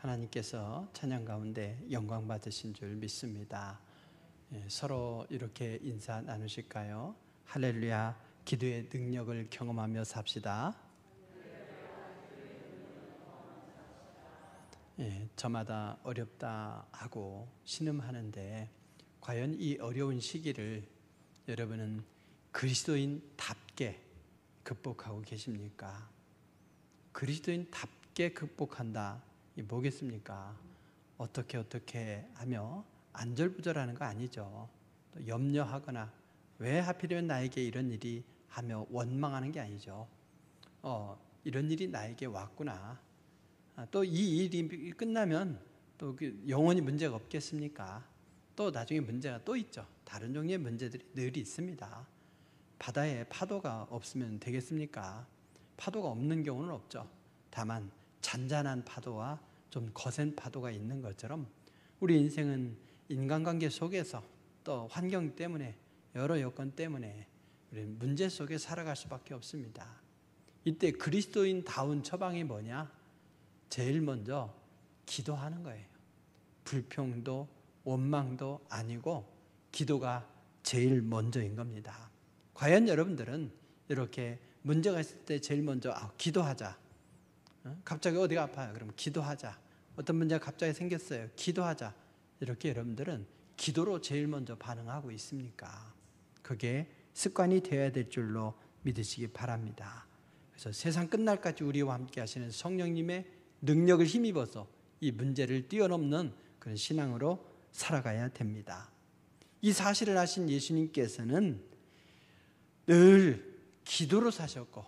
하나님께서 찬양 가운데 영광 받으신 줄 믿습니다. 서로 이렇게 인사 나누실까요? 할렐루야, 기도의 능력을 경험하며 삽시다. 저마다 어렵다 하고 신음하는데 과연 이 어려운 시기를 여러분은 그리스도인답게 극복하고 계십니까? 그리스도인답게 극복한다, 이 뭐겠습니까? 어떻게 하며 안절부절하는 거 아니죠. 또 염려하거나 왜 하필이면 나에게 이런 일이 하며 원망하는 게 아니죠. 이런 일이 나에게 왔구나. 또 이 일이 끝나면 또 영원히 문제가 없겠습니까? 또 나중에 문제가 또 있죠. 다른 종류의 문제들이 늘 있습니다. 바다에 파도가 없으면 되겠습니까? 파도가 없는 경우는 없죠. 다만 잔잔한 파도와 좀 거센 파도가 있는 것처럼 우리 인생은 인간관계 속에서 또 환경 때문에 여러 여건 때문에 우리 문제 속에 살아갈 수밖에 없습니다. 이때 그리스도인다운 처방이 뭐냐? 제일 먼저 기도하는 거예요. 불평도 원망도 아니고 기도가 제일 먼저인 겁니다. 과연 여러분들은 이렇게 문제가 있을 때 제일 먼저 기도하자. 갑자기 어디가 아파요? 그럼 기도하자. 어떤 문제가 갑자기 생겼어요. 기도하자. 이렇게 여러분들은 기도로 제일 먼저 반응하고 있습니까? 그게 습관이 되어야 될 줄로 믿으시기 바랍니다. 그래서 세상 끝날까지 우리와 함께 하시는 성령님의 능력을 힘입어서 이 문제를 뛰어넘는 그런 신앙으로 살아가야 됩니다. 이 사실을 아신 예수님께서는 늘 기도로 사셨고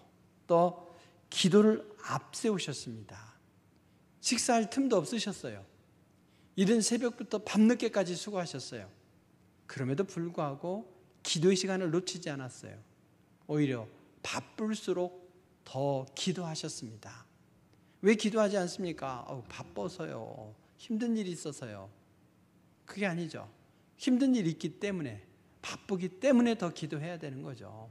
또 기도를 앞세우셨습니다. 식사할 틈도 없으셨어요. 이른 새벽부터 밤늦게까지 수고하셨어요. 그럼에도 불구하고 기도의 시간을 놓치지 않았어요. 오히려 바쁠수록 더 기도하셨습니다. 왜 기도하지 않습니까? 바빠서요. 힘든 일이 있어서요. 그게 아니죠. 힘든 일이 있기 때문에, 바쁘기 때문에 더 기도해야 되는 거죠.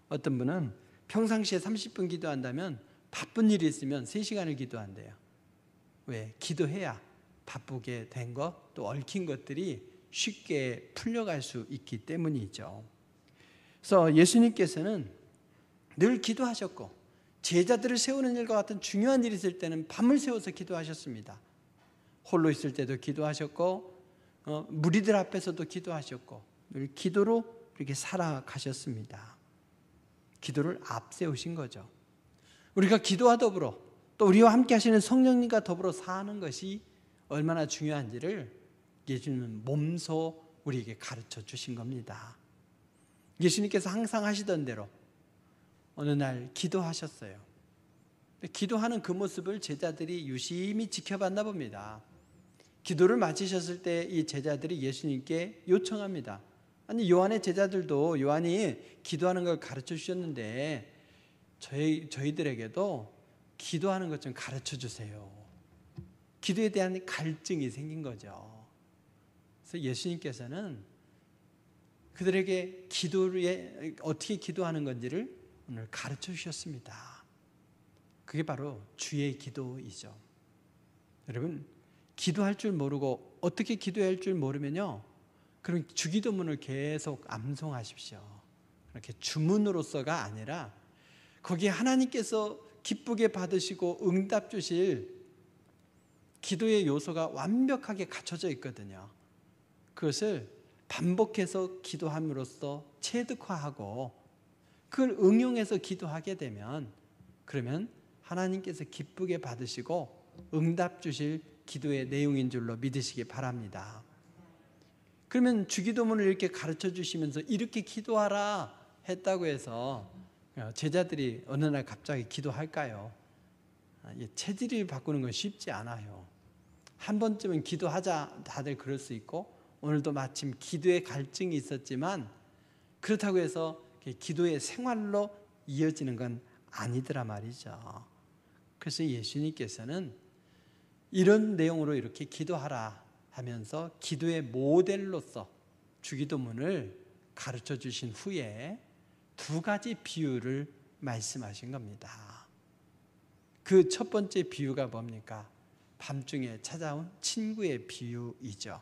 어떤 분은 평상시에 30분 기도한다면 바쁜 일이 있으면 3시간을 기도한대요. 왜? 기도해야 바쁘게 된 것, 또 얽힌 것들이 쉽게 풀려갈 수 있기 때문이죠. 그래서 예수님께서는 늘 기도하셨고 제자들을 세우는 일과 같은 중요한 일이 있을 때는 밤을 새워서 기도하셨습니다. 홀로 있을 때도 기도하셨고 무리들 앞에서도 기도하셨고 늘 기도로 이렇게 살아가셨습니다. 기도를 앞세우신 거죠. 우리가 기도와 더불어 또 우리와 함께 하시는 성령님과 더불어 사는 것이 얼마나 중요한지를 예수님은 몸소 우리에게 가르쳐 주신 겁니다. 예수님께서 항상 하시던 대로 어느 날 기도하셨어요. 기도하는 그 모습을 제자들이 유심히 지켜봤나 봅니다. 기도를 마치셨을 때 이 제자들이 예수님께 요청합니다. 아니, 요한의 제자들도 요한이 기도하는 걸 가르쳐 주셨는데 저희들에게도 기도하는 것 좀 가르쳐 주세요. 기도에 대한 갈증이 생긴 거죠. 그래서 예수님께서는 그들에게 기도에 어떻게 기도하는 건지를 오늘 가르쳐 주셨습니다. 그게 바로 주의 기도이죠. 여러분, 기도할 줄 모르고 어떻게 기도해야 할 줄 모르면요, 그럼 주기도문을 계속 암송하십시오. 그렇게 주문으로서가 아니라 거기에 하나님께서 기쁘게 받으시고 응답 주실 기도의 요소가 완벽하게 갖춰져 있거든요. 그것을 반복해서 기도함으로써 체득화하고 그걸 응용해서 기도하게 되면 그러면 하나님께서 기쁘게 받으시고 응답 주실 기도의 내용인 줄로 믿으시기 바랍니다. 그러면 주기도문을 이렇게 가르쳐 주시면서 이렇게 기도하라 했다고 해서 제자들이 어느 날 갑자기 기도할까요? 체질을 바꾸는 건 쉽지 않아요. 한 번쯤은 기도하자 다들 그럴 수 있고 오늘도 마침 기도의 갈증이 있었지만 그렇다고 해서 기도의 생활로 이어지는 건 아니더라 말이죠. 그래서 예수님께서는 이런 내용으로 이렇게 기도하라 하면서 기도의 모델로서 주기도문을 가르쳐 주신 후에 2가지 비유를 말씀하신 겁니다. 그 첫 번째 비유가 뭡니까? 밤중에 찾아온 친구의 비유이죠.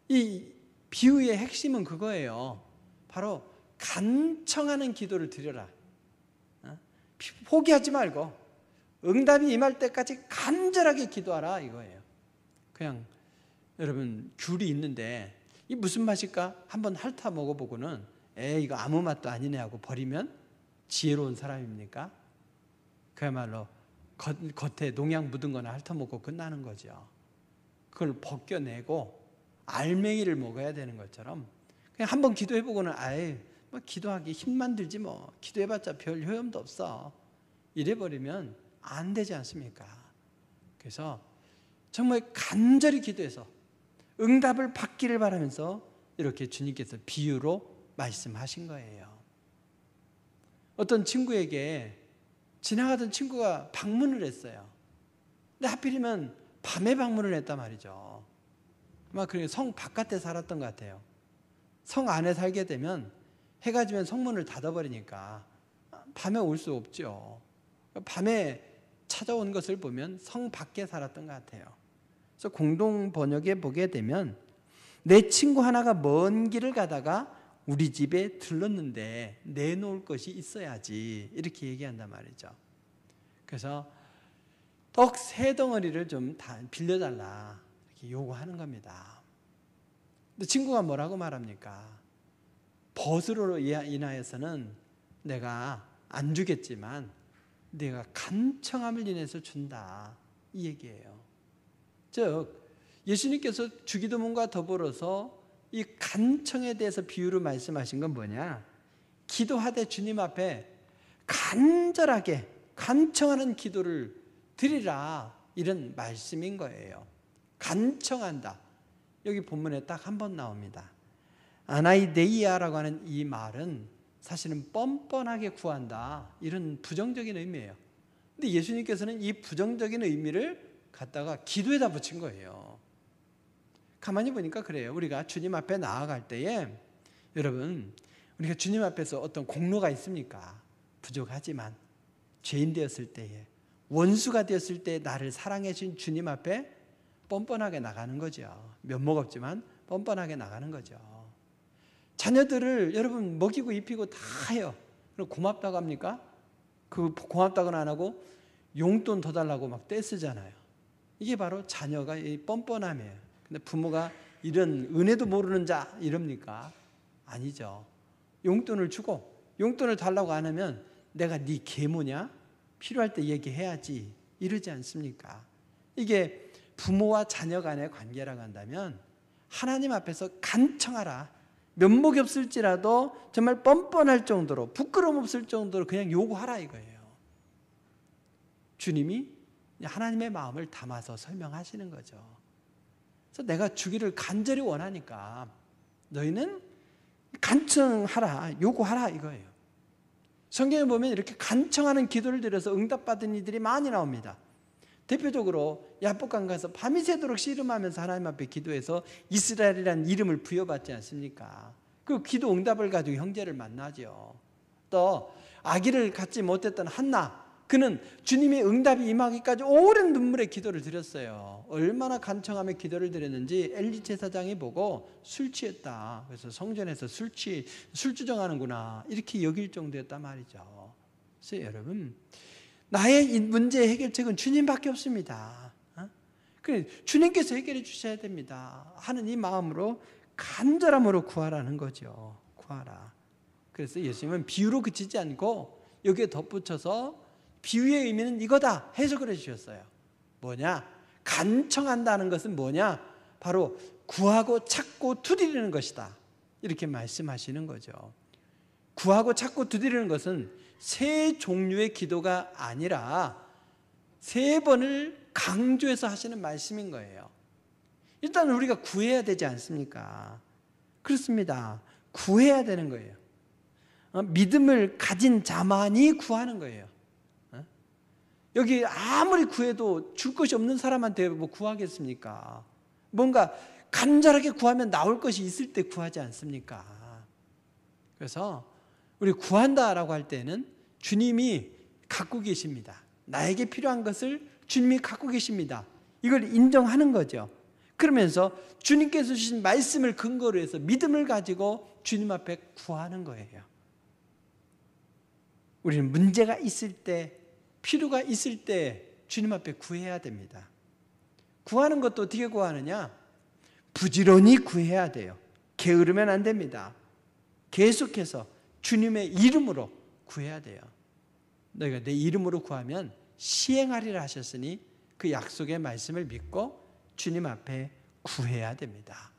이 비유의 핵심은 그거예요. 바로 간청하는 기도를 드려라. 포기하지 말고 응답이 임할 때까지 간절하게 기도하라 이거예요. 그냥 여러분 귤이 있는데 이 무슨 맛일까? 한번 핥아 먹어보고는 이거 아무 맛도 아니네 하고 버리면 지혜로운 사람입니까? 그야말로 겉에 농약 묻은 거나 핥아 먹고 끝나는 거죠. 그걸 벗겨내고 알맹이를 먹어야 되는 것처럼 그냥 한번 기도해보고는 뭐 기도하기 힘만 들지 뭐 기도해봤자 별 효험도 없어 이래버리면 안 되지 않습니까? 그래서 정말 간절히 기도해서 응답을 받기를 바라면서 이렇게 주님께서 비유로 말씀하신 거예요. 어떤 친구에게 지나가던 친구가 방문을 했어요. 근데 하필이면 밤에 방문을 했단 말이죠. 아마 성 바깥에 살았던 것 같아요. 성 안에 살게 되면 해가 지면 성문을 닫아버리니까 밤에 올 수 없죠. 밤에 찾아온 것을 보면 성 밖에 살았던 것 같아요. 그래서 공동 번역에 보게 되면 내 친구 하나가 먼 길을 가다가 우리 집에 들렀는데 내놓을 것이 있어야지 이렇게 얘기한단 말이죠. 그래서 떡 3덩어리를 좀 빌려달라 이렇게 요구하는 겁니다. 근데 친구가 뭐라고 말합니까? 벗으로 인하여서는 내가 안 주겠지만 내가 간청함을 인해서 준다 이 얘기예요. 즉 예수님께서 주기도문과 더불어서 이 간청에 대해서 비유로 말씀하신 건 뭐냐? 기도하되 주님 앞에 간절하게 간청하는 기도를 드리라 이런 말씀인 거예요. 간청한다. 여기 본문에 딱 한 번 나옵니다. 아나이데이아라고 하는 이 말은 사실은 뻔뻔하게 구한다 이런 부정적인 의미예요. 근데 예수님께서는 이 부정적인 의미를 갖다가 기도에다 붙인 거예요. 가만히 보니까 그래요. 우리가 주님 앞에 나아갈 때에 여러분 우리가 주님 앞에서 어떤 공로가 있습니까? 부족하지만 죄인 되었을 때에 원수가 되었을 때 나를 사랑해 주신 주님 앞에 뻔뻔하게 나가는 거죠. 면목 없지만 뻔뻔하게 나가는 거죠. 자녀들을 여러분 먹이고 입히고 다 해요. 그럼 고맙다고 합니까? 그 고맙다고는 안 하고 용돈 더 달라고 막 떼쓰잖아요. 이게 바로 자녀가 이 뻔뻔함이에요. 근데 부모가 이런 은혜도 모르는 자 이럽니까? 아니죠. 용돈을 주고 용돈을 달라고 안 하면 내가 네 계모냐? 필요할 때 얘기해야지 이러지 않습니까? 이게 부모와 자녀 간의 관계라고 한다면 하나님 앞에서 간청하라. 면목이 없을지라도 정말 뻔뻔할 정도로 부끄러움 없을 정도로 그냥 요구하라 이거예요. 주님이 하나님의 마음을 담아서 설명하시는 거죠. 그래서 내가 주기를 간절히 원하니까 너희는 간청하라, 요구하라 이거예요. 성경에 보면 이렇게 간청하는 기도를 드려서 응답받은 이들이 많이 나옵니다. 대표적으로 야복강 가서 밤이 새도록 씨름하면서 하나님 앞에 기도해서 이스라엘이라는 이름을 부여받지 않습니까? 그 기도 응답을 가지고 형제를 만나죠. 또 아기를 갖지 못했던 한나, 그는 주님의 응답이 임하기까지 오랜 눈물의 기도를 드렸어요. 얼마나 간청하며 기도를 드렸는지 엘리 제사장이 보고 술 취했다. 그래서 성전에서 술 주정하는구나 이렇게 여길 정도였단 말이죠. 그래서 여러분 나의 문제의 해결책은 주님밖에 없습니다. 그래 주님께서 해결해 주셔야 됩니다. 하는 이 마음으로 간절함으로 구하라는 거죠. 구하라. 그래서 예수님은 비유로 그치지 않고 여기에 덧붙여서 비유의 의미는 이거다 해석을 해주셨어요. 뭐냐? 간청한다는 것은 뭐냐? 바로 구하고 찾고 두드리는 것이다. 이렇게 말씀하시는 거죠. 구하고 찾고 두드리는 것은 세 종류의 기도가 아니라 3번을 강조해서 하시는 말씀인 거예요. 일단 우리가 구해야 되지 않습니까? 그렇습니다. 구해야 되는 거예요. 믿음을 가진 자만이 구하는 거예요. 여기 아무리 구해도 줄 것이 없는 사람한테 뭐 구하겠습니까? 뭔가 간절하게 구하면 나올 것이 있을 때 구하지 않습니까? 그래서 우리 구한다라고 할 때는 주님이 갖고 계십니다. 나에게 필요한 것을 주님이 갖고 계십니다. 이걸 인정하는 거죠. 그러면서 주님께서 주신 말씀을 근거로 해서 믿음을 가지고 주님 앞에 구하는 거예요. 우리는 문제가 있을 때, 필요가 있을 때 주님 앞에 구해야 됩니다. 구하는 것도 어떻게 구하느냐? 부지런히 구해야 돼요. 게으르면 안 됩니다. 계속해서 주님의 이름으로 구해야 돼요. 너희가 내 이름으로 구하면 시행하리라 하셨으니 그 약속의 말씀을 믿고 주님 앞에 구해야 됩니다.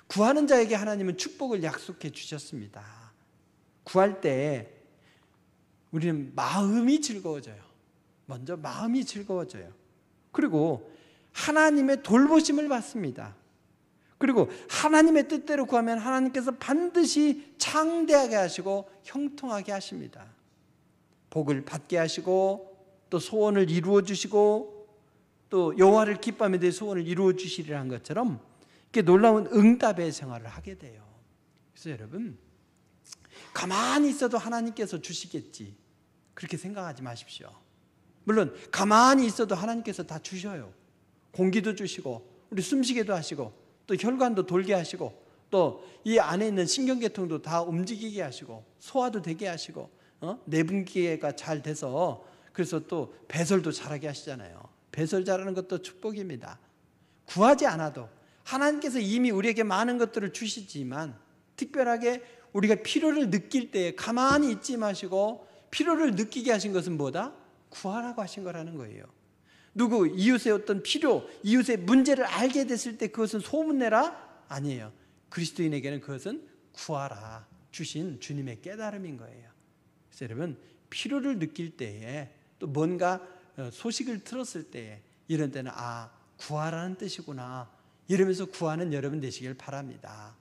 구하는 자에게 하나님은 축복을 약속해 주셨습니다. 구할 때 우리는 마음이 즐거워져요. 먼저 마음이 즐거워져요. 그리고 하나님의 돌보심을 받습니다. 그리고 하나님의 뜻대로 구하면 하나님께서 반드시 창대하게 하시고 형통하게 하십니다. 복을 받게 하시고 또 소원을 이루어 주시고 또 여호와를 기뻐하며 내 소원을 이루어 주시리라는 것처럼 이렇게 놀라운 응답의 생활을 하게 돼요. 그래서 여러분, 가만히 있어도 하나님께서 주시겠지, 그렇게 생각하지 마십시오. 물론 가만히 있어도 하나님께서 다 주셔요. 공기도 주시고 우리 숨쉬게도 하시고 또 혈관도 돌게 하시고 또 이 안에 있는 신경계통도 다 움직이게 하시고 소화도 되게 하시고 내분기가 잘 돼서 그래서 또 배설도 잘하게 하시잖아요. 배설 잘하는 것도 축복입니다. 구하지 않아도 하나님께서 이미 우리에게 많은 것들을 주시지만 특별하게 우리가 필요를 느낄 때 가만히 있지 마시고 필요를 느끼게 하신 것은 뭐다? 구하라고 하신 거라는 거예요. 누구 이웃의 어떤 필요, 이웃의 문제를 알게 됐을 때 그것은 소문내라? 아니에요. 그리스도인에게는 그것은 구하라 주신 주님의 깨달음인 거예요. 그래서 여러분, 필요를 느낄 때에 또 뭔가 소식을 들었을 때에 이런 때는 구하라는 뜻이구나 이러면서 구하는 여러분 되시길 바랍니다.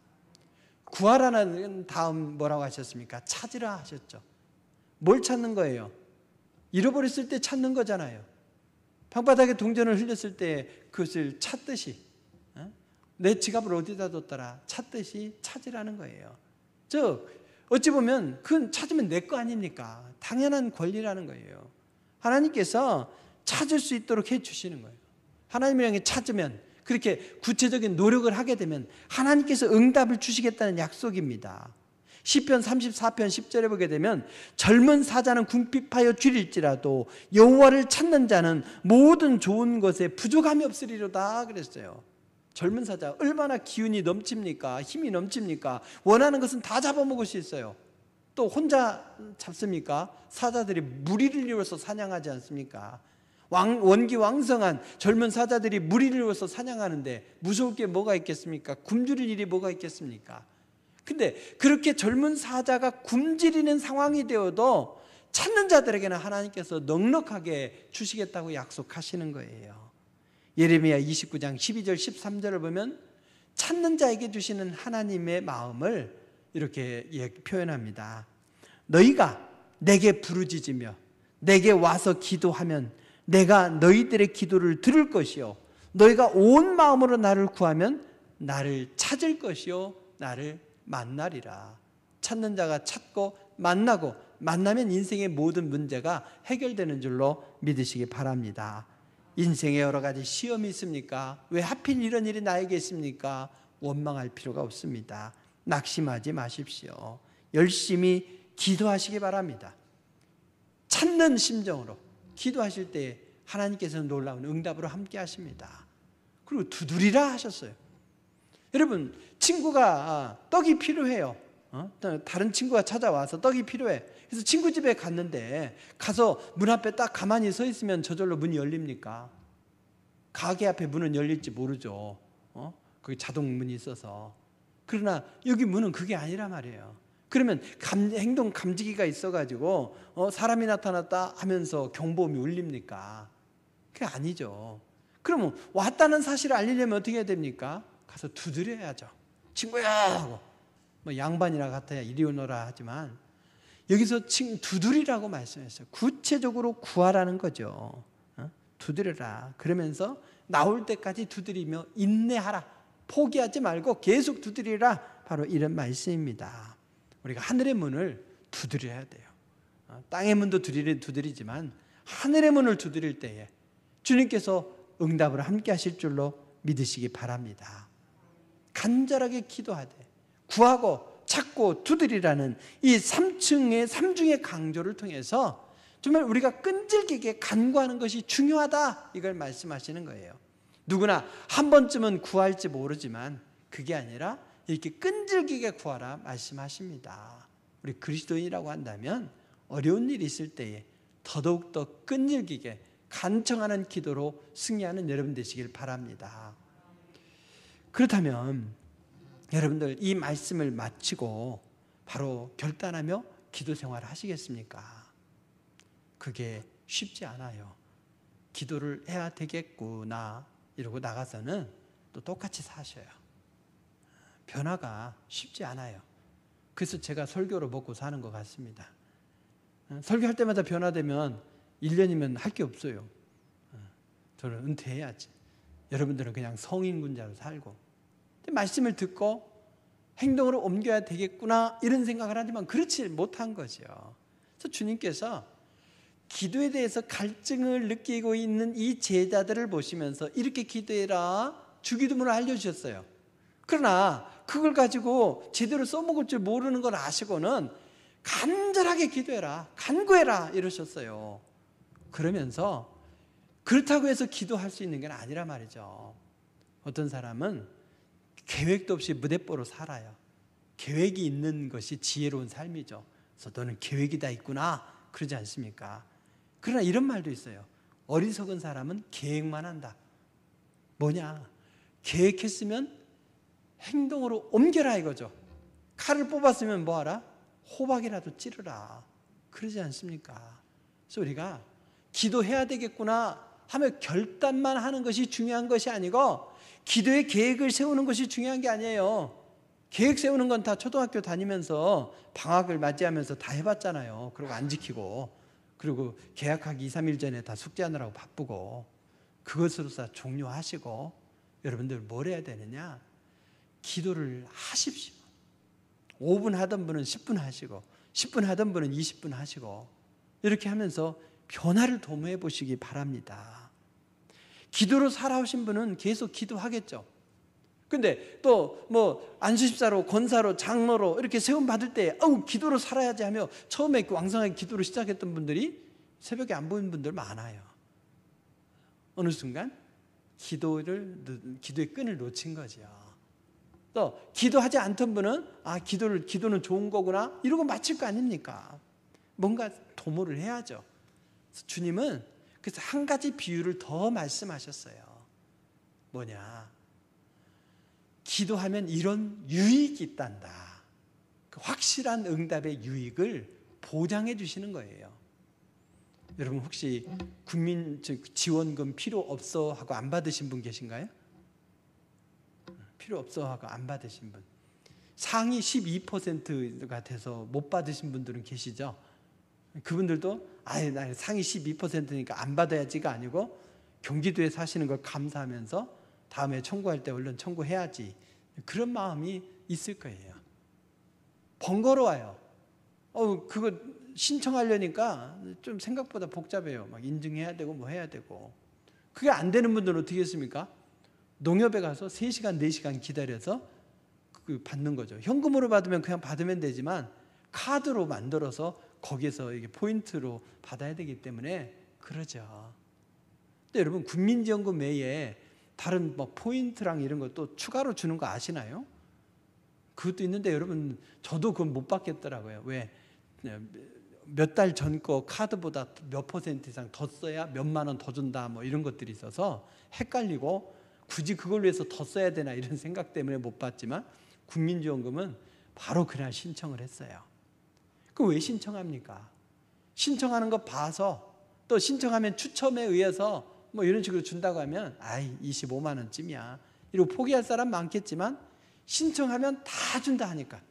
구하라는 다음 뭐라고 하셨습니까? 찾으라 하셨죠. 뭘 찾는 거예요? 잃어버렸을 때 찾는 거잖아요. 방바닥에 동전을 흘렸을 때 그것을 찾듯이 내 지갑을 어디다 뒀더라 찾듯이 찾으라는 거예요. 즉 어찌 보면 그건 찾으면 내 거 아닙니까? 당연한 권리라는 거예요. 하나님께서 찾을 수 있도록 해주시는 거예요. 하나님을 향해 찾으면, 그렇게 구체적인 노력을 하게 되면 하나님께서 응답을 주시겠다는 약속입니다. 시편 34편 10절에 보게 되면 젊은 사자는 궁핍하여 줄일지라도 여호와를 찾는 자는 모든 좋은 것에 부족함이 없으리로다 그랬어요. 젊은 사자 얼마나 기운이 넘칩니까? 힘이 넘칩니까? 원하는 것은 다 잡아먹을 수 있어요. 또 혼자 잡습니까? 사자들이 무리를 이루어서 사냥하지 않습니까? 원기왕성한 젊은 사자들이 무리를 이루어서 사냥하는데 무서울 게 뭐가 있겠습니까? 굶주릴 일이 뭐가 있겠습니까? 근데 그렇게 젊은 사자가 굶주리는 상황이 되어도 찾는 자들에게는 하나님께서 넉넉하게 주시겠다고 약속하시는 거예요. 예레미야 29장 12절 13절을 보면 찾는 자에게 주시는 하나님의 마음을 이렇게 표현합니다. 너희가 내게 부르짖으며 내게 와서 기도하면 내가 너희들의 기도를 들을 것이요 너희가 온 마음으로 나를 구하면 나를 찾을 것이요 나를 만나리라. 찾는 자가 찾고 만나고 만나면 인생의 모든 문제가 해결되는 줄로 믿으시기 바랍니다. 인생에 여러 가지 시험이 있습니까? 왜 하필 이런 일이 나에게 있습니까? 원망할 필요가 없습니다. 낙심하지 마십시오. 열심히 기도하시기 바랍니다. 찾는 심정으로 기도하실 때 하나님께서는 놀라운 응답으로 함께 하십니다. 그리고 두드리라 하셨어요. 여러분, 친구가 떡이 필요해요. 다른 친구가 찾아와서 떡이 필요해. 그래서 친구 집에 갔는데 가서 문 앞에 딱 가만히 서 있으면 저절로 문이 열립니까? 가게 앞에 문은 열릴지 모르죠. 거기 자동 문이 있어서. 그러나 여기 문은 그게 아니란 말이에요. 그러면 행동 감지기가 있어가지고 사람이 나타났다 하면서 경보음이 울립니까? 그게 아니죠. 그러면 왔다는 사실을 알리려면 어떻게 해야 됩니까? 가서 두드려야죠. 친구야 하고 뭐 양반이라 같아야 이리 오너라 하지만 여기서 두드리라고 말씀했어요. 구체적으로 구하라는 거죠. 두드려라. 그러면서 나올 때까지 두드리며 인내하라. 포기하지 말고 계속 두드리라. 바로 이런 말씀입니다. 우리가 하늘의 문을 두드려야 돼요. 땅의 문도 두드리지만 하늘의 문을 두드릴 때에 주님께서 응답을 함께 하실 줄로 믿으시기 바랍니다. 간절하게 기도하되 구하고 찾고 두드리라는 이 3중의 강조를 통해서 정말 우리가 끈질기게 간구하는 것이 중요하다, 이걸 말씀하시는 거예요. 누구나 한 번쯤은 구할지 모르지만 그게 아니라 이렇게 끈질기게 구하라 말씀하십니다. 우리 그리스도인이라고 한다면 어려운 일이 있을 때에 더더욱더 끈질기게 간청하는 기도로 승리하는 여러분 되시길 바랍니다. 그렇다면 여러분들 이 말씀을 마치고 바로 결단하며 기도 생활을 하시겠습니까? 그게 쉽지 않아요. 기도를 해야 되겠구나 이러고 나가서는 또 똑같이 사셔요. 변화가 쉽지 않아요. 그래서 제가 설교로 먹고 사는 것 같습니다. 설교할 때마다 변화되면 1년이면 할 게 없어요. 저는 은퇴해야지. 여러분들은 그냥 성인군자로 살고, 말씀을 듣고 행동으로 옮겨야 되겠구나 이런 생각을 하지만 그렇지 못한 거죠. 그래서 주님께서 기도에 대해서 갈증을 느끼고 있는 이 제자들을 보시면서 이렇게 기도해라 주기도문을 알려주셨어요. 그러나 그걸 가지고 제대로 써먹을 줄 모르는 걸 아시고는 간절하게 기도해라, 간구해라 이러셨어요. 그러면서 그렇다고 해서 기도할 수 있는 게 아니라 말이죠. 어떤 사람은 계획도 없이 무대뽀로 살아요. 계획이 있는 것이 지혜로운 삶이죠. 그래서 너는 계획이 다 있구나 그러지 않습니까? 그러나 이런 말도 있어요. 어리석은 사람은 계획만 한다. 뭐냐? 계획했으면 행동으로 옮겨라 이거죠. 칼을 뽑았으면 뭐하라? 호박이라도 찌르라. 그러지 않습니까? 그래서 우리가 기도해야 되겠구나 하며 결단만 하는 것이 중요한 것이 아니고 기도의 계획을 세우는 것이 중요한 게 아니에요. 계획 세우는 건 다 초등학교 다니면서 방학을 맞이하면서 다 해봤잖아요. 그리고 안 지키고, 그리고 개학하기 2, 3일 전에 다 숙제하느라고 바쁘고, 그것으로 다 종료하시고, 여러분들 뭘 해야 되느냐? 기도를 하십시오. 5분 하던 분은 10분 하시고 10분 하던 분은 20분 하시고 이렇게 하면서 변화를 도모해 보시기 바랍니다. 기도로 살아오신 분은 계속 기도하겠죠. 근데 또 뭐 안수집사로, 권사로, 장로로 이렇게 세움 받을 때 기도로 살아야지 하며 처음에 왕성하게 기도를 시작했던 분들이 새벽에 안 보이는 분들 많아요. 어느 순간 기도의 끈을 놓친 거죠. 또 기도하지 않던 분은 기도는 좋은 거구나 이러고 마칠 거 아닙니까? 뭔가 도모를 해야죠. 주님은 그래서 한 가지 비유를 더 말씀하셨어요. 뭐냐? 기도하면 이런 유익이 있단다. 그 확실한 응답의 유익을 보장해 주시는 거예요. 여러분 혹시 국민 지원금 필요 없어 하고 안 받으신 분 계신가요? 필요 없어 하고 안 받으신 분, 상위 12%가 돼서 못 받으신 분들은 계시죠? 그분들도 나 상위 12%니까 안 받아야지가 아니고 경기도에 사시는 걸 감사하면서 다음에 청구할 때 얼른 청구해야지 그런 마음이 있을 거예요. 번거로워요. 그거 신청하려니까 좀 생각보다 복잡해요. 막 인증해야 되고 뭐 해야 되고. 그게 안 되는 분들은 어떻게 했습니까? 농협에 가서 3시간, 4시간 기다려서 받는 거죠. 현금으로 받으면 그냥 받으면 되지만 카드로 만들어서 거기에서 이게 포인트로 받아야 되기 때문에 그러죠. 근데 여러분 국민지원금 외에 다른 뭐 포인트랑 이런 것도 추가로 주는 거 아시나요? 그것도 있는데 여러분 저도 그건 못 받겠더라고요. 왜? 몇 달 전 거 카드보다 몇 % 이상 더 써야 몇만 원 더 준다 뭐 이런 것들이 있어서 헷갈리고 굳이 그걸 위해서 더 써야 되나 이런 생각 때문에 못 받지만 국민지원금은 바로 그날 신청을 했어요. 그 왜 신청합니까? 신청하는 거 봐서 또 신청하면 추첨에 의해서 뭐 이런 식으로 준다고 하면 25만 원쯤이야 이러고 포기할 사람 많겠지만 신청하면 다 준다 하니까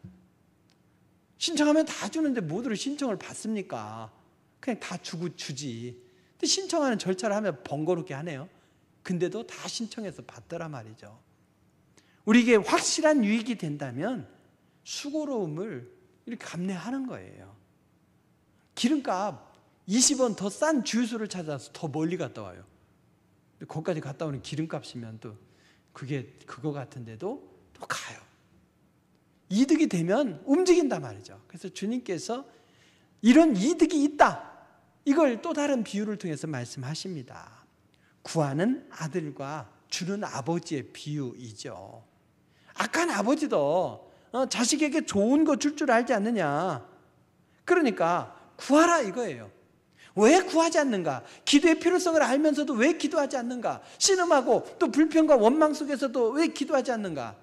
신청하면 다 주는데 모두를 신청을 받습니까? 그냥 다 주지. 근데 신청하는 절차를 하면 번거롭게 하네요. 근데도 다 신청해서 받더라 말이죠. 우리에게 확실한 유익이 된다면 수고로움을 이렇게 감내하는 거예요. 기름값 20원 더 싼 주유소를 찾아서 더 멀리 갔다 와요. 거기까지 갔다 오는 기름값이면 또 그게 그거 같은데도 또 가요. 이득이 되면 움직인단 말이죠. 그래서 주님께서 이런 이득이 있다, 이걸 또 다른 비유를 통해서 말씀하십니다. 구하는 아들과 주는 아버지의 비유이죠. 악한 아버지도 자식에게 좋은 거 줄 줄 알지 않느냐. 그러니까 구하라 이거예요. 왜 구하지 않는가? 기도의 필요성을 알면서도 왜 기도하지 않는가? 신음하고 또 불평과 원망 속에서도 왜 기도하지 않는가?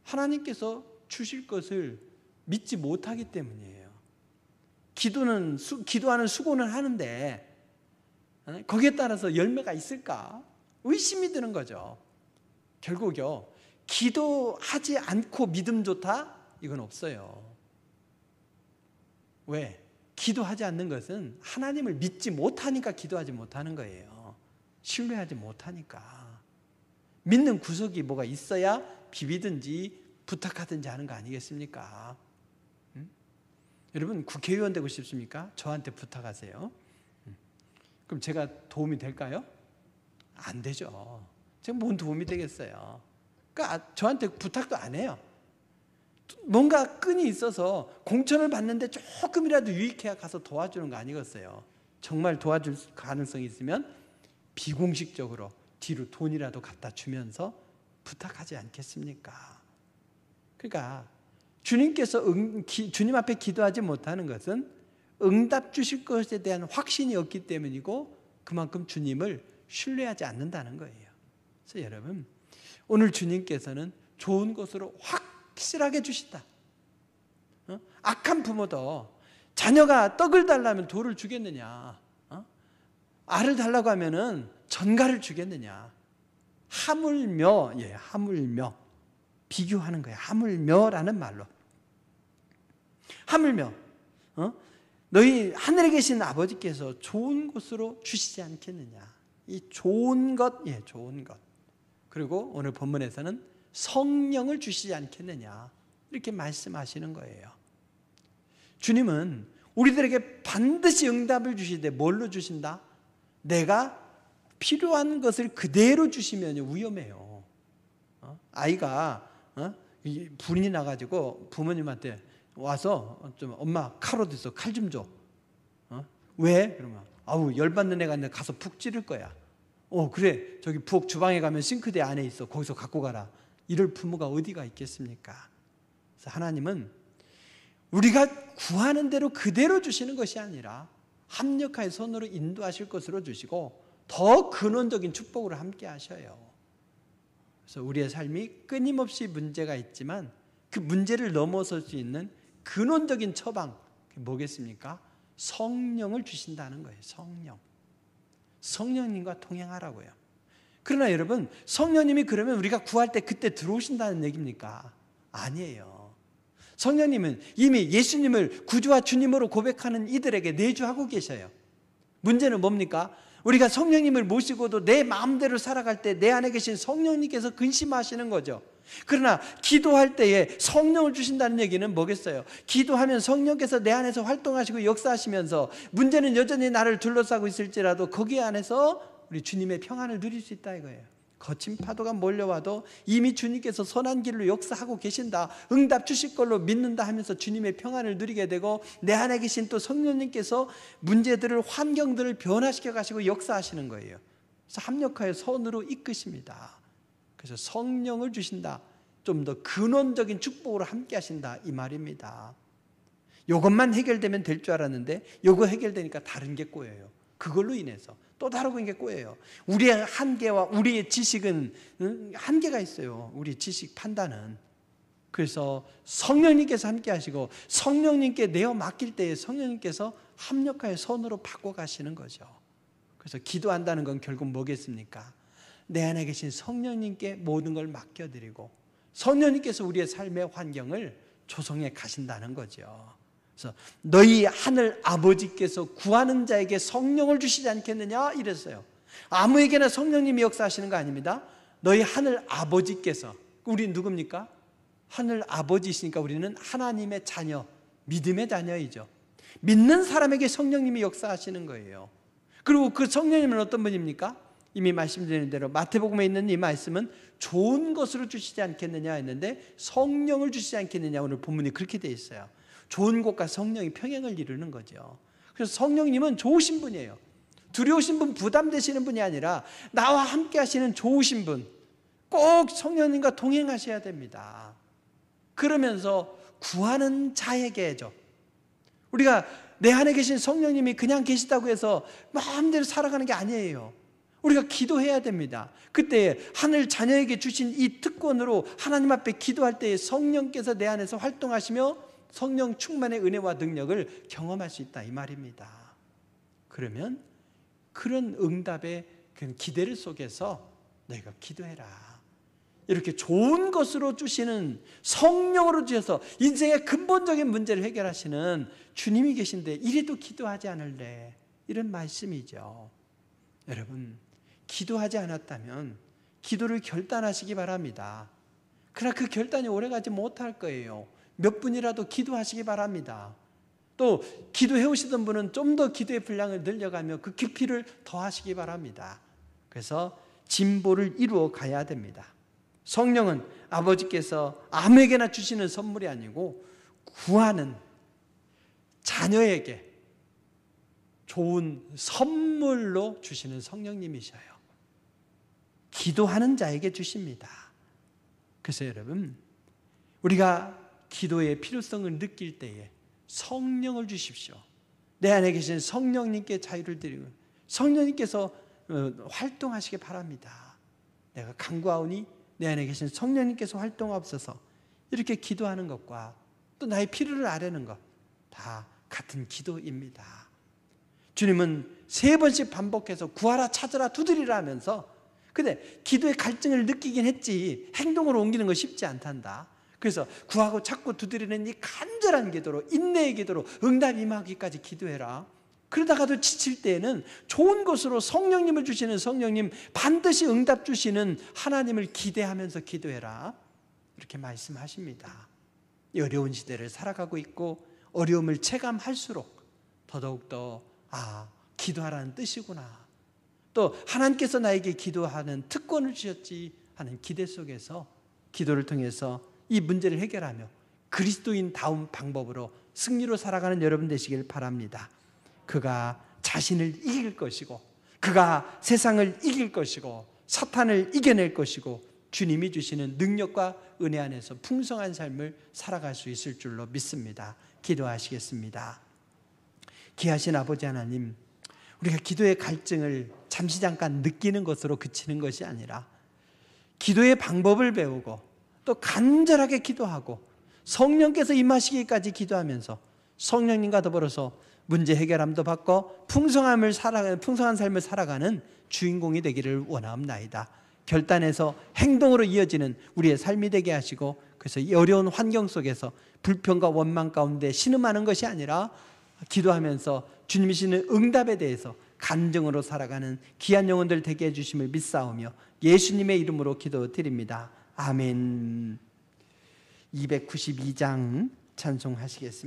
하나님께서 주실 것을 믿지 못하기 때문이에요. 기도하는 수고는 하는데 거기에 따라서 열매가 있을까? 의심이 드는 거죠. 결국요, 기도하지 않고 믿음 좋다? 이건 없어요. 왜? 기도하지 않는 것은 하나님을 믿지 못하니까 기도하지 못하는 거예요. 신뢰하지 못하니까. 믿는 구석이 뭐가 있어야 비비든지 부탁하든지 하는 거 아니겠습니까? 여러분 국회의원 되고 싶습니까? 저한테 부탁하세요. 그럼 제가 도움이 될까요? 안 되죠. 제가 뭔 도움이 되겠어요. 그러니까 저한테 부탁도 안 해요. 뭔가 끈이 있어서 공천을 받는데 조금이라도 유익해야 가서 도와주는 거 아니겠어요? 정말 도와줄 가능성이 있으면 비공식적으로 뒤로 돈이라도 갖다 주면서 부탁하지 않겠습니까? 그러니까 주님께서 주님 앞에 기도하지 못하는 것은 응답 주실 것에 대한 확신이 없기 때문이고 그만큼 주님을 신뢰하지 않는다는 거예요. 그래서 여러분, 오늘 주님께서는 좋은 것으로 확실하게 주신다. 악한 부모도 자녀가 떡을 달라면 돌을 주겠느냐? 알을 달라고 하면은 전갈을 주겠느냐? 하물며, 하물며 비교하는 거예요. 하물며라는 말로. 하물며, 너희 하늘에 계신 아버지께서 좋은 것으로 주시지 않겠느냐? 이 좋은 것, 좋은 것. 그리고 오늘 본문에서는 성령을 주시지 않겠느냐? 이렇게 말씀하시는 거예요. 주님은 우리들에게 반드시 응답을 주시되 뭘로 주신다? 내가 필요한 것을 그대로 주시면 위험해요. 아이가 불이 나가지고 부모님한테 와서 좀 엄마 칼 어디 있어? 칼 좀 줘. 왜? 그러면 아우 열받는 애가 있는데 가서 푹 찌를 거야. 그래 저기 부엌 주방에 가면 싱크대 안에 있어. 거기서 갖고 가라. 이럴 부모가 어디가 있겠습니까? 그래서 하나님은 우리가 구하는 대로 그대로 주시는 것이 아니라 합력하여 손으로 인도하실 것으로 주시고 더 근원적인 축복으로 함께 하셔요. 그래서 우리의 삶이 끊임없이 문제가 있지만 그 문제를 넘어설 수 있는 근원적인 처방, 그게 뭐겠습니까? 성령을 주신다는 거예요. 성령님과 동행하라고요. 그러나 여러분, 성령님이 그러면 우리가 구할 때 그때 들어오신다는 얘기입니까? 아니에요. 성령님은 이미 예수님을 구주와 주님으로 고백하는 이들에게 내주하고 계셔요. 문제는 뭡니까? 우리가 성령님을 모시고도 내 마음대로 살아갈 때 내 안에 계신 성령님께서 근심하시는 거죠. 그러나 기도할 때에 성령을 주신다는 얘기는 뭐겠어요? 기도하면 성령께서 내 안에서 활동하시고 역사하시면서 문제는 여전히 나를 둘러싸고 있을지라도 거기 안에서 우리 주님의 평안을 누릴 수 있다 이거예요. 거친 파도가 몰려와도 이미 주님께서 선한 길로 역사하고 계신다, 응답 주실 걸로 믿는다 하면서 주님의 평안을 누리게 되고 내 안에 계신 또 성령님께서 문제들을, 환경들을 변화시켜 가시고 역사하시는 거예요. 그래서 합력하여 선으로 이끄십니다. 그래서 성령을 주신다, 좀 더 근원적인 축복으로 함께 하신다 이 말입니다. 이것만 해결되면 될 줄 알았는데 이거 해결되니까 다른 게 꼬여요. 그걸로 인해서 또 다르고 게 꼬여요. 우리의 한계와 우리의 지식은 한계가 있어요. 우리 지식 판단은. 그래서 성령님께서 함께 하시고 성령님께 내어 맡길 때에 성령님께서 합력하여 선으로 바꿔가시는 거죠. 그래서 기도한다는 건 결국 뭐겠습니까? 내 안에 계신 성령님께 모든 걸 맡겨드리고 성령님께서 우리의 삶의 환경을 조성해 가신다는 거죠. 그래서 너희 하늘 아버지께서 구하는 자에게 성령을 주시지 않겠느냐 이랬어요. 아무에게나 성령님이 역사하시는 거 아닙니다. 너희 하늘 아버지께서, 우리 누굽니까? 하늘 아버지이시니까 우리는 하나님의 자녀, 믿음의 자녀이죠. 믿는 사람에게 성령님이 역사하시는 거예요. 그리고 그 성령님은 어떤 분입니까? 이미 말씀드린 대로 마태복음에 있는 이 말씀은 좋은 것으로 주시지 않겠느냐 했는데 성령을 주시지 않겠느냐, 오늘 본문이 그렇게 돼 있어요. 좋은 것과 성령이 평행을 이루는 거죠. 그래서 성령님은 좋으신 분이에요. 두려우신 분, 부담되시는 분이 아니라 나와 함께 하시는 좋으신 분, 꼭 성령님과 동행하셔야 됩니다. 그러면서 구하는 자에게죠. 우리가 내 안에 계신 성령님이 그냥 계시다고 해서 마음대로 살아가는 게 아니에요. 우리가 기도해야 됩니다. 그때 하늘 자녀에게 주신 이 특권으로 하나님 앞에 기도할 때에 성령께서 내 안에서 활동하시며 성령 충만의 은혜와 능력을 경험할 수 있다, 이 말입니다. 그러면 그런 응답의 그 기대를 속에서 너희가 기도해라. 이렇게 좋은 것으로 주시는, 성령으로 주셔서 인생의 근본적인 문제를 해결하시는 주님이 계신데 이래도 기도하지 않을래, 이런 말씀이죠. 여러분, 기도하지 않았다면 기도를 결단하시기 바랍니다. 그러나 그 결단이 오래가지 못할 거예요. 몇 분이라도 기도하시기 바랍니다. 또 기도해 오시던 분은 좀 더 기도의 분량을 늘려가며 그 깊이를 더하시기 바랍니다. 그래서 진보를 이루어 가야 됩니다. 성령은 아버지께서 아무에게나 주시는 선물이 아니고 구하는 자녀에게 좋은 선물로 주시는 성령님이셔요. 기도하는 자에게 주십니다. 그래서 여러분, 우리가 기도의 필요성을 느낄 때에 성령을 주십시오. 내 안에 계신 성령님께 자유를 드리고 성령님께서 활동하시기 바랍니다. 내가 간구하오니 내 안에 계신 성령님께서 활동하옵소서. 이렇게 기도하는 것과 또 나의 필요를 아뢰는 것 다 같은 기도입니다. 주님은 3번씩 반복해서 구하라, 찾으라, 두드리라 하면서, 근데 기도의 갈증을 느끼긴 했지 행동으로 옮기는 거 쉽지 않단다. 그래서 구하고 찾고 두드리는 이 간절한 기도로, 인내의 기도로 응답 임하기까지 기도해라. 그러다가도 지칠 때에는 좋은 것으로 성령님을 주시는 성령님, 반드시 응답 주시는 하나님을 기대하면서 기도해라, 이렇게 말씀하십니다. 이 어려운 시대를 살아가고 있고 어려움을 체감할수록 더더욱더 기도하라는 뜻이구나, 또 하나님께서 나에게 기도하는 특권을 주셨지 하는 기대 속에서 기도를 통해서 이 문제를 해결하며 그리스도인다운 방법으로 승리로 살아가는 여러분 되시길 바랍니다. 그가 자신을 이길 것이고, 그가 세상을 이길 것이고, 사탄을 이겨낼 것이고, 주님이 주시는 능력과 은혜 안에서 풍성한 삶을 살아갈 수 있을 줄로 믿습니다. 기도하시겠습니다. 귀하신 아버지 하나님, 우리가 기도의 갈증을 잠시 잠깐 느끼는 것으로 그치는 것이 아니라 기도의 방법을 배우고 또 간절하게 기도하고 성령께서 임하시기까지 기도하면서 성령님과 더불어서 문제 해결함도 받고 풍성한 삶을 살아가는 주인공이 되기를 원하옵나이다. 결단해서 행동으로 이어지는 우리의 삶이 되게 하시고, 그래서 이 어려운 환경 속에서 불평과 원망 가운데 신음하는 것이 아니라 기도하면서 주님이 주시는 응답에 대해서 간증으로 살아가는 귀한 영혼들 되게 해주심을 믿사오며 예수님의 이름으로 기도드립니다. 아멘. 292장 찬송하시겠습니다.